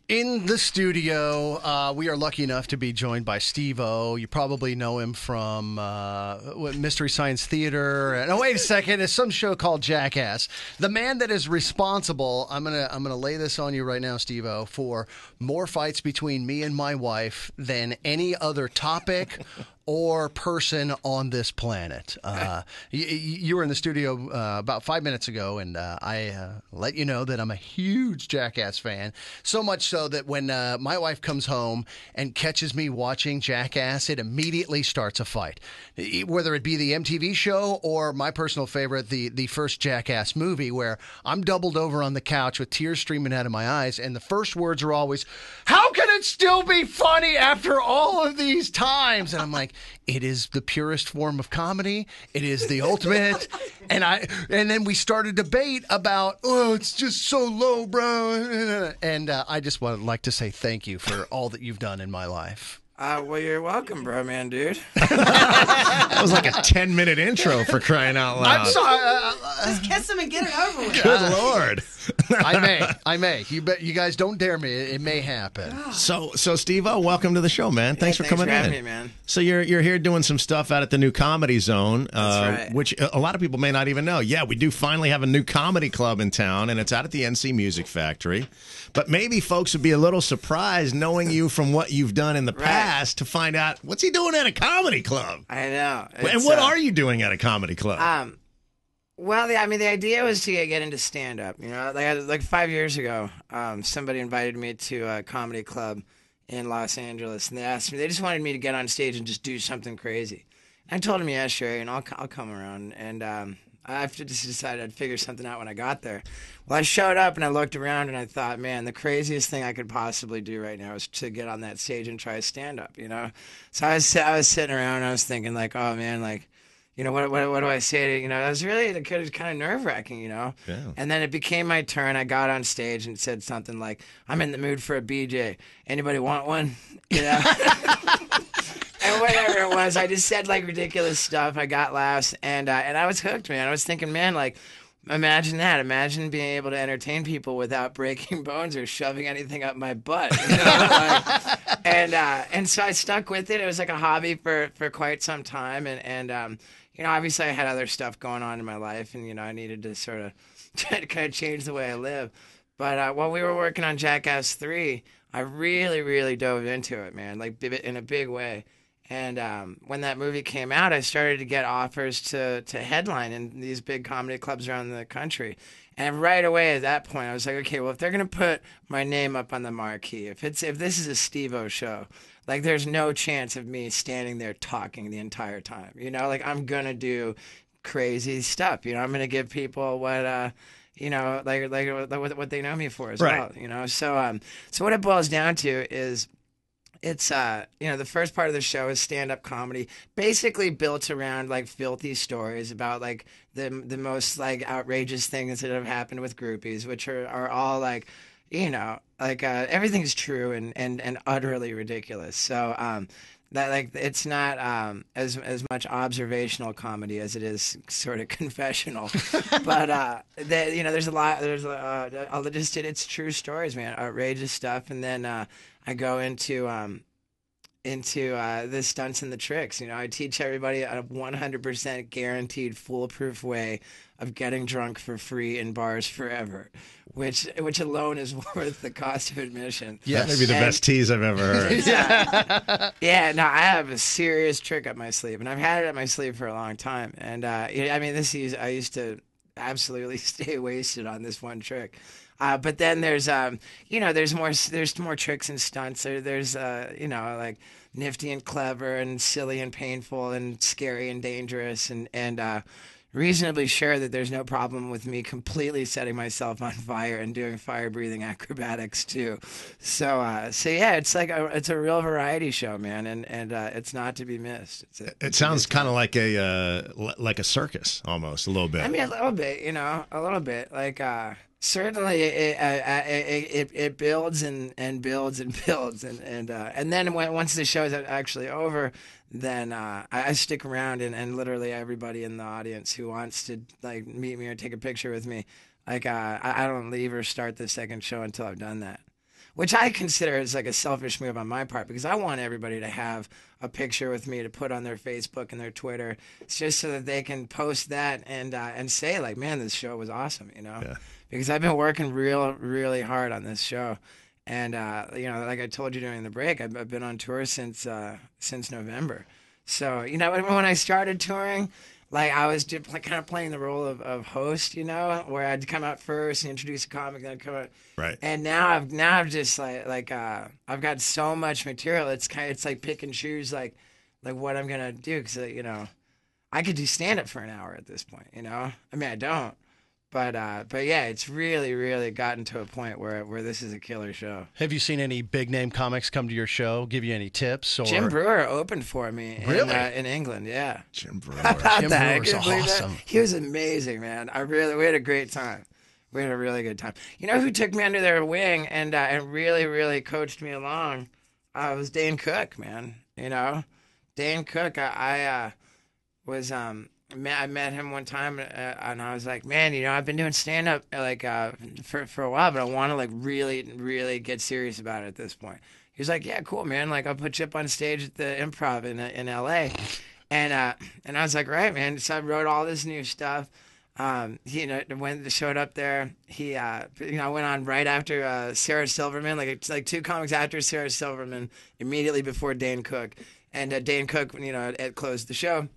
In the studio, we are lucky enough to be joined by Stevo. You probably know him from Mystery Science Theater. And, oh, wait a second. It's some show called Jackass. The man that is responsible, I'm gonna lay this on you right now, Stevo, for more fights between me and my wife than any other topic or person on this planet. You were in the studio about 5 minutes ago, and I let you know that I'm a huge Jackass fan. So much so that when my wife comes home and catches me watching Jackass, it immediately starts a fight. Whether it be the MTV show or my personal favorite, the first Jackass movie, where I'm doubled over on the couch with tears streaming out of my eyes, and the first words are always, "How can it still be funny after all of these times?" And I'm like, it is the purest form of comedy. It is the ultimate. And then we started debate about, oh, it's just so low, bro. And I just would like to say thank you for all that you've done in my life. Well, you're welcome, bro, man, dude. That was like a 10-minute intro for crying out loud. I'm sorry. Just kiss him and get it over with. Good Lord. I may. You guys don't dare me. It may happen. So Stevo, welcome to the show, man. Thanks for coming having in. me, man. So you're here doing some stuff out at the new Comedy Zone, That's right. which a lot of people may not even know. Yeah, we do finally have a new comedy club in town, and it's out at the NC Music Factory. But maybe folks would be a little surprised knowing you from what you've done in the past to find out, what's he doing at a comedy club? I know. And what are you doing at a comedy club? Well, the idea was to get into stand-up. You know, like 5 years ago, somebody invited me to a comedy club in Los Angeles, and they just wanted me to get on stage and just do something crazy. And I told them, yeah, sure, and I'll come around. And I just decided I'd figure something out when I got there. Well, I showed up and I looked around and I thought, man, the craziest thing I could possibly do right now is to get on that stage and try stand-up, you know? So I was sitting around and I was thinking, like, oh, man, like, you know, what do I say to, you know, it was kind of nerve-wracking, you know? Yeah. And then it became my turn. I got on stage and said something like, I'm in the mood for a BJ. Anybody want one? You know? And whatever it was, I just said, like, ridiculous stuff. I got laughs, and I was hooked, man. I was thinking, man, like, imagine that. Imagine being able to entertain people without breaking bones or shoving anything up my butt. You know? And so I stuck with it. It was like a hobby for quite some time, and you know, obviously I had other stuff going on in my life, and, you know, I needed to sort of try to kind of change the way I live. But while we were working on Jackass 3, I really, really dove into it, man, like in a big way. And when that movie came out, I started to get offers to headline in these big comedy clubs around the country. And right away at that point, I was like, okay, well, if they're going to put my name up on the marquee, if this is a Stevo show, like, there's no chance of me standing there talking the entire time. You know, like, I'm going to do crazy stuff. You know, I'm going to give people what, you know, like what they know me for as well. You know, so what it boils down to is, it's you know, the first part of the show is stand-up comedy, basically built around, like, filthy stories about, like, the most, like, outrageous things that have happened with groupies, which are all, like, you know, like, everything's true and utterly ridiculous. So that, like, it's not as much observational comedy as it is sort of confessional. But you know, it's true stories, man, outrageous stuff, and then I go into the stunts and the tricks. You know, I teach everybody a 100% guaranteed foolproof way of getting drunk for free in bars forever, which alone is worth the cost of admission. Yes. That may be the best tease I've ever heard. Yeah, no, I have a serious trick up my sleeve, and I've had it up my sleeve for a long time. And I mean, I used to absolutely stay wasted on this one trick. But then there's you know, there's more tricks and stunts. There's you know, like, nifty and clever and silly and painful and scary and dangerous and reasonably sure that there's no problem with me completely setting myself on fire and doing fire breathing acrobatics too. So yeah, it's like it's a real variety show, man, and it's not to be missed. It sounds kind of like a circus almost, a little bit. I mean, a little bit, you know, a little bit. Like, certainly it builds and builds and builds, and then once the show is actually over, then I stick around, and literally everybody in the audience who wants to, like, meet me or take a picture with me, like, I don't leave or start the second show until I've done that. which I consider is like a selfish move on my part, because I want everybody to have a picture with me to put on their Facebook and their Twitter. It's just so that they can post that and say like, man, this show was awesome, you know? Yeah. Because I've been working really hard on this show. And, you know, like I told you during the break, I've been on tour since November. So, you know, when I started touring, like I was just kind of playing the role of host, you know, where I'd come out first and introduce a comic, then I'd come out. Right. And now I've just I've got so much material. It's like pick and choose like what I'm gonna do, because you know, I could do stand up for an hour at this point. You know, I mean I don't. But yeah, it's really gotten to a point where this is a killer show. Have you seen any big name comics come to your show, give you any tips? Or Jim Brewer opened for me really? in England, yeah. Jim Brewer. How about Jim that? Brewer's I couldn't believe that. awesome. He was amazing, man. We had a great time. We had a really good time. You know who took me under their wing and really coached me along? Was Dane Cook, man. You know, Dane Cook. I met him one time, and I was like, man, you know, I've been doing stand-up for a while, but I want to like really get serious about it at this point. He was like, yeah, cool, man. Like, I'll put you up on stage at the Improv in L.A. And I was like, right, man. So I wrote all this new stuff. You know, when showed up there, he, you know, went on right after Sarah Silverman, it's like two comics after Sarah Silverman, immediately before Dane Cook. And Dane Cook, you know, closed the show.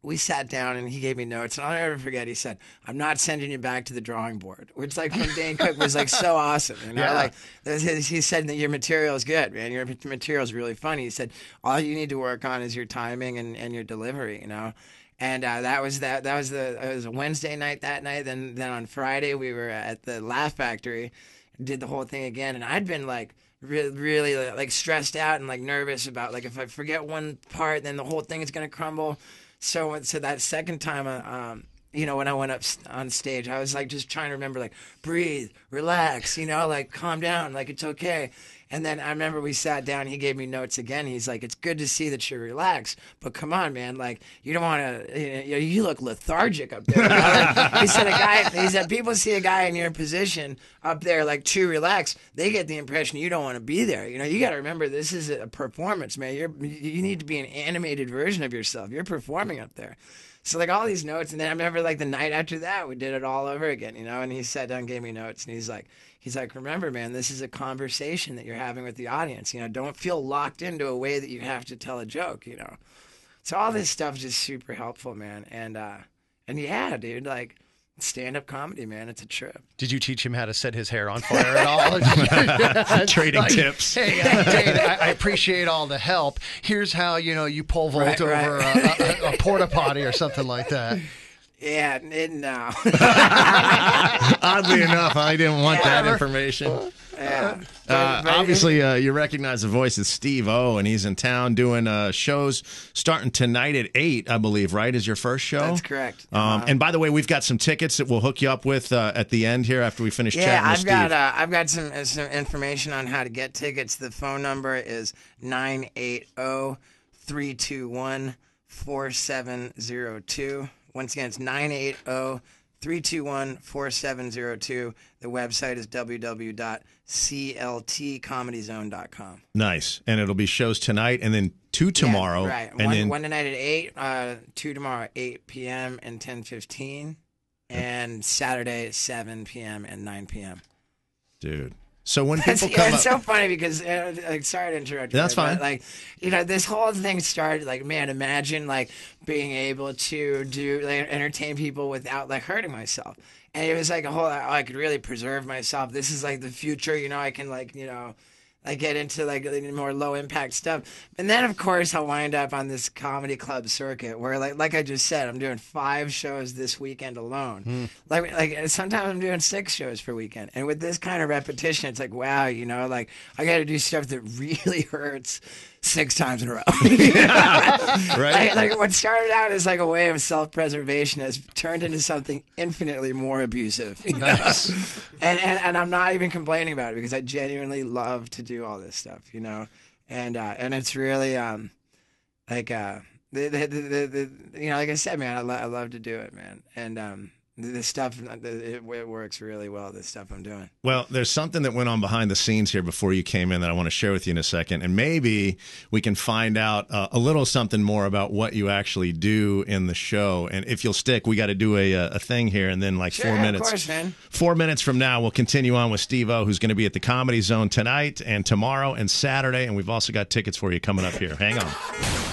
We sat down and he gave me notes, and I'll never forget. He said, "I'm not sending you back to the drawing board," which, like, from Dane Cook was like so awesome. You know, Yeah. like he said that your material is good, man. Your material is really funny. He said all you need to work on is your timing and your delivery. You know, and it was a Wednesday night that night. Then on Friday we were at the Laugh Factory, did the whole thing again, and I'd been like really like stressed out and like nervous about like if I forget one part, then the whole thing is gonna crumble. So that second time, you know, when I went up on stage, I was like just trying to remember, like, breathe, relax, you know, like calm down, like it's okay. And then I remember we sat down, he gave me notes again. He's like, it's good to see that you're relaxed, but come on, man, like you don't want to, you look lethargic up there. You know? He said people see a guy in your position up there like too relaxed, they get the impression you don't want to be there. You know, you got to remember this is a performance, man. You need to be an animated version of yourself. You're performing up there. So like all these notes, and then I remember like the night after that, we did it all over again, you know. And he sat down, gave me notes, and he's like, remember, man, this is a conversation that you're having with the audience. You know, don't feel locked into a way that you have to tell a joke, you know. So all this stuff is just super helpful, man. And yeah, dude, like stand-up comedy, man, it's a trip. Did you teach him how to set his hair on fire at all? Trading tips. Hey, Dave, I appreciate all the help. Here's how, you know, you pole vault over a porta potty or something like that. Yeah, no. Oddly enough, I didn't want that information. Yeah. Obviously, you recognize the voice of Stevo, and he's in town doing shows starting tonight at 8, I believe, right? Is your first show? That's correct. And by the way, we've got some tickets that we'll hook you up with at the end here after we finish chatting with Steve. I've got some information on how to get tickets. The phone number is 980-321-4702. Once again, it's 980-321-4702. The website is www.cltcomedyzone.com. Nice. And it'll be shows tonight and then 2 tomorrow. Yeah, right. And one tonight at 8, 2 tomorrow at 8 p.m. and 10:15, and Saturday at 7 p.m. and 9 p.m. Dude. So when people come it's up... so funny because, sorry to interrupt you. That's fine. But, like, you know, this whole thing started, like, man, imagine, like, being able to entertain people without, like, hurting myself. And it was, like, I could really preserve myself. This is, like, the future, you know, I can, like, you know, like get into like more low impact stuff. And then of course I'll wind up on this comedy club circuit where like I just said, I'm doing 5 shows this weekend alone. Like sometimes I'm doing 6 shows per weekend. And with this kind of repetition, it's like, wow, you know, like I got to do stuff that really hurts 6 times in a row. Right. Like what started out as like a way of self-preservation has turned into something infinitely more abusive. You know? Nice. And I'm not even complaining about it because I genuinely love to do all this stuff, you know. And it's really like you know, like I said, man, I love to do it, man. And The stuff, it works really well, the stuff I'm doing. Well, there's something that went on behind the scenes here before you came in that I want to share with you in a second. And maybe we can find out a little something more about what you actually do in the show. And if you'll stick, we got to do a thing here. And then, like, Sure, 4 minutes. Of course, man. 4 minutes from now, we'll continue on with Stevo, who's going to be at the Comedy Zone tonight and tomorrow and Saturday. And we've also got tickets for you coming up here. Hang on.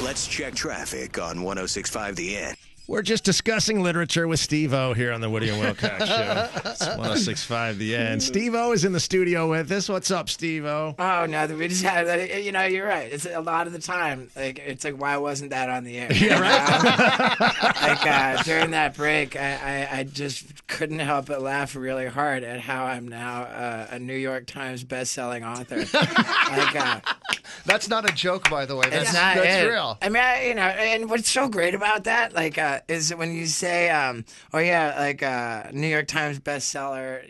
Let's check traffic on 106.5 The End. We're just discussing literature with Stevo here on the Woody and Wilcox Show. It's 106.5 The End. Stevo is in the studio with us. What's up, Stevo? Oh, no, we just had, you're right. It's a lot of the time. It's like, why wasn't that on the air? Yeah, right. During that break, I just couldn't help but laugh really hard at how I'm now a New York Times best-selling author. That's not a joke, by the way. That's real. I mean, and what's so great about that, is when you say, New York Times bestseller,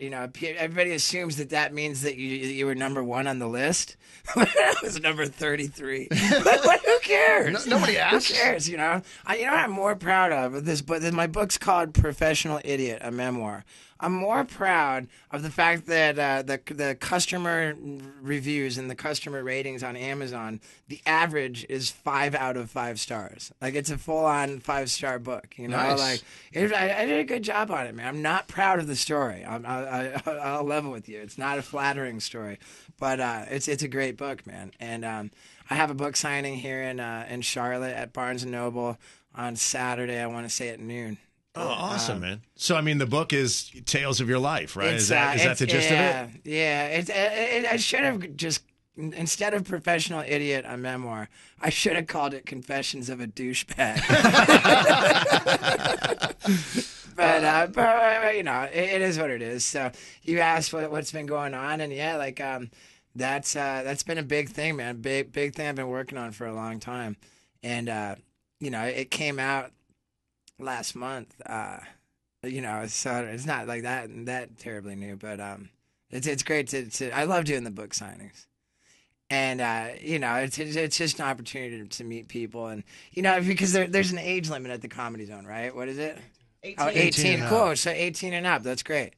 everybody assumes that means that you were number one on the list. I was number 33. But who cares? Nobody asks. Who cares, what I'm more proud of this, but my book's called Professional Idiot, a memoir. I'm more proud of the fact that the customer reviews and the customer ratings on Amazon, the average is 5 out of 5 stars. Like, it's a full-on 5-star book. Nice. I did a good job on it, man. I'm not proud of the story. I'll level with you. It's not a flattering story, but it's a great book, man. And I have a book signing here in Charlotte at Barnes & Noble on Saturday. I want to say at noon. Oh, awesome, man. So, I mean, the book is tales of your life, right? Is that the gist of it? Yeah. I should have just, instead of Professional Idiot, a memoir, I should have called it Confessions of a Douchebag. But it is what it is. So you asked what's been going on, and that's been a big thing, man. Big thing I've been working on for a long time. And, it came out last month, so it's not like that terribly new, but it's great to I love doing the book signings, and it's just an opportunity to meet people, and because there's an age limit at the Comedy Zone, right? What is it? 18. Oh, 18. 18 Cool. So 18 and up. That's great.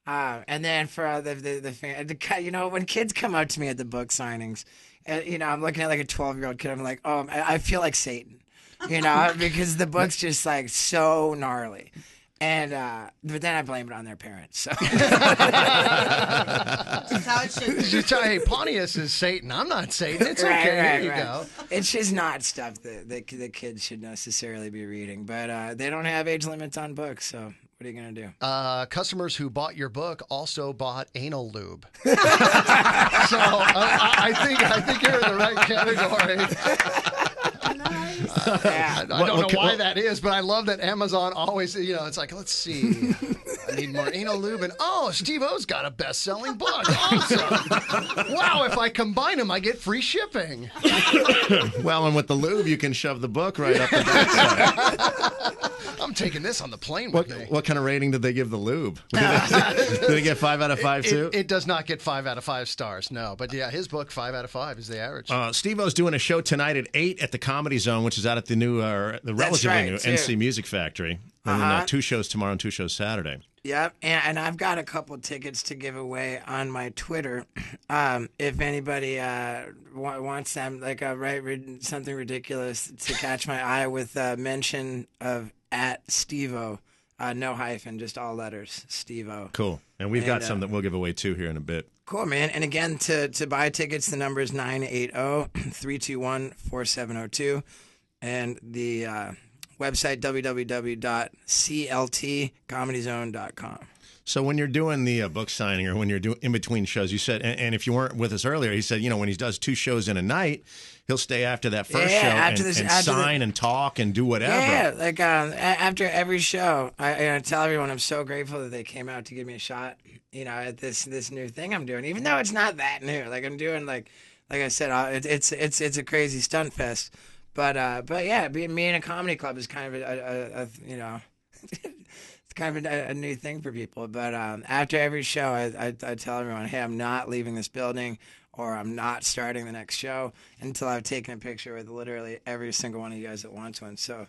And then for when kids come up to me at the book signings, I'm looking at like a 12-year-old kid. I'm like, oh, I feel like Satan. Because the book's just like so gnarly. And but then I blame it on their parents. So. That's how it should be. Just tell, hey, Pontius is Satan. I'm not Satan. It's okay. Right, Here you go. It's just not stuff that the kids should necessarily be reading. But they don't have age limits on books, so what are you going to do? Customers who bought your book also bought anal lube. So I think you're in the right category. I don't know why that is, but I love that Amazon always, it's like, let's see. I need more anal lube. And, Steve-O's got a best-selling book. Awesome. Wow, if I combine them, I get free shipping. Well, and with the lube, you can shove the book right up the backside. I'm taking this on the plane with me. What kind of rating did they give the lube? Did it get 5 out of 5 too? It does not get 5 out of 5 stars, no. But yeah, his book, 5 out of 5 is the average. Steve-O's doing a show tonight at 8 at the Comedy Zone, which is out at the new, the relatively new NC Music Factory. And then 2 shows tomorrow and 2 shows Saturday. Yep, and I've got a couple tickets to give away on my Twitter. If anybody wants them, write something ridiculous to catch my eye with mention of @Stevo, no hyphen, just all letters, Stevo. Cool, and we've got some that we'll give away too here in a bit. Cool, man. And again, to buy tickets, the number is 980-321-4702, and the website www.cltcomedyzone.com. So when you're doing the book signing or when you're doing in between shows, you said, and if you weren't with us earlier, he said, when he does 2 shows in a night, he'll stay after that first show and sign and talk and do whatever. Yeah, after every show, I tell everyone I'm so grateful that they came out to give me a shot, at this new thing I'm doing, even though it's not that new. Like I'm doing like I said, it's a crazy stunt fest. But yeah, me in a comedy club is kind of a it's kind of a new thing for people. But after every show, I tell everyone, hey, I'm not leaving this building, or I'm not starting the next show until I've taken a picture with literally every single one of you guys that wants one. So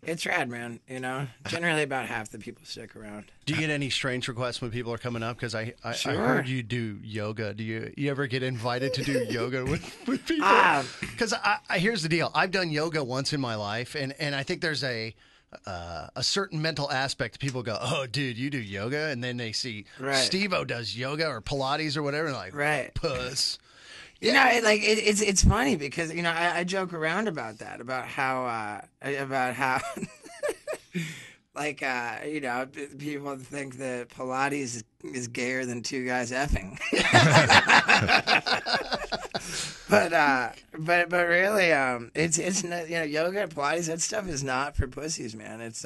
It's rad, man. You know, generally about half the people stick around. Do you get any strange requests when people are coming up? Because I Sure. heard you do yoga. Do you ever get invited to do yoga with people? Because here's the deal. I've done yoga once in my life, and I think there's a certain mental aspect. People go, "Oh, dude, you do yoga," and then they see Stevo does yoga or Pilates or whatever, and they're like, puss. You know, it's funny because you know I joke around about that, about how like you know, people think that Pilates is gayer than two guys effing. but really, it's not, you know, yoga and Pilates, that stuff is not for pussies, man. It's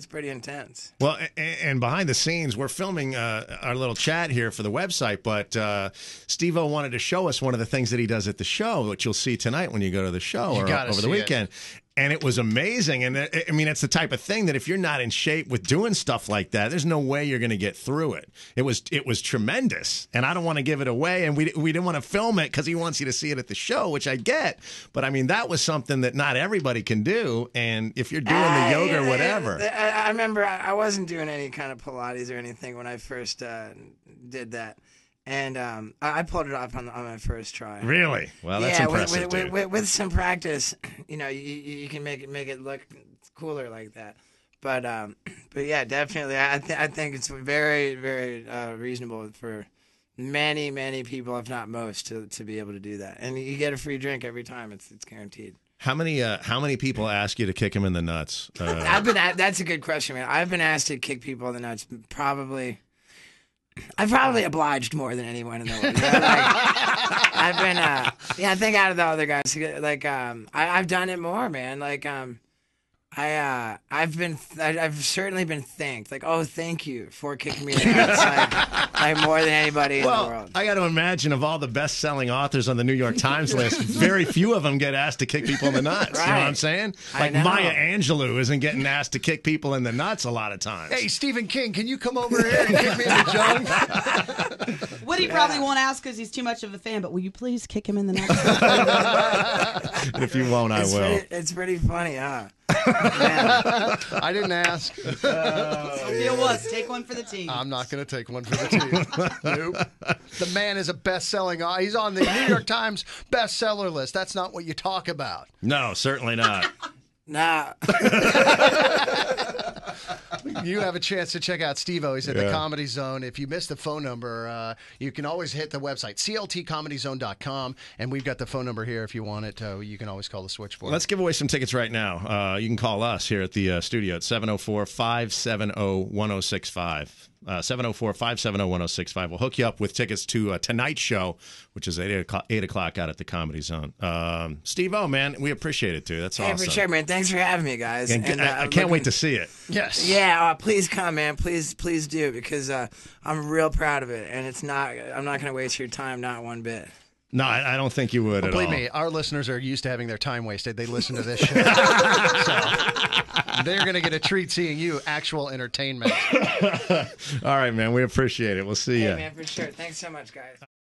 pretty intense. Well, and behind the scenes, we're filming our little chat here for the website, but Stevo wanted to show us one of the things that he does at the show, which you'll see tonight when you go to the show or over the weekend. And it was amazing. And I mean, it's the type of thing that if you're not in shape with doing stuff like that, there's no way you're going to get through it. It was tremendous. And I don't want to give it away. And we didn't want to film it because he wants you to see it at the show, which I get. But I mean, that was something that not everybody can do. And if you're doing the yoga or whatever. I remember I wasn't doing any kind of Pilates or anything when I first did that. And I pulled it off on my first try. Really? Well, that's impressive, dude. With some practice, you know, you can make it look cooler like that. But yeah, definitely, I think it's very, very reasonable for many people, if not most, to be able to do that. And you get a free drink every time. It's guaranteed. How many people ask you to kick him in the nuts? That's a good question, man. I've been asked to kick people in the nuts I've probably obliged more than anyone in the world. You know, like, I've been, I think out of the other guys, like, I've done it more, man. Like, I've certainly been thanked. Like, oh, thank you for kicking me in the nuts. Like more than anybody in the world. I got to imagine of all the best-selling authors on the New York Times list, very few of them get asked to kick people in the nuts. Right. You know what I'm saying? Like Maya Angelou isn't getting asked to kick people in the nuts a lot of times. Hey, Stephen King, can you come over here and kick me in the junk? Woody probably won't ask because he's too much of a fan, but will you please kick him in the nuts? If you won't, I will. It's pretty funny, huh? I didn't ask. Sophia was. Take one for the team. I'm not going to take one for the team. Nope. The man is a best-selling. He's on the New York Times bestseller list. That's not what you talk about. No, certainly not. Nah. You have a chance to check out Stevo. He's at the Comedy Zone. If you missed the phone number, you can always hit the website, cltcomedyzone.com, and we've got the phone number here if you want it. You can always call the switchboard. Let's give away some tickets right now. You can call us here at the studio at 704-570-1065. 704-570-1065. We'll hook you up with tickets to tonight's show, which is 8 o'clock out at the Comedy Zone. Steve-O, man, we appreciate it, dude. That's awesome. Hey, for sure, man. Thanks for having me, guys. And I can't wait to see it. Yes. Yeah, please come, man. Please do, because I'm real proud of it, and I'm not going to waste your time, not one bit. No, I don't think you would at all. Believe me, our listeners are used to having their time wasted. They listen to this show. So they're going to get a treat seeing you, actual entertainment. All right, man. We appreciate it. We'll see you. Hey, man, for sure. Thanks so much, guys.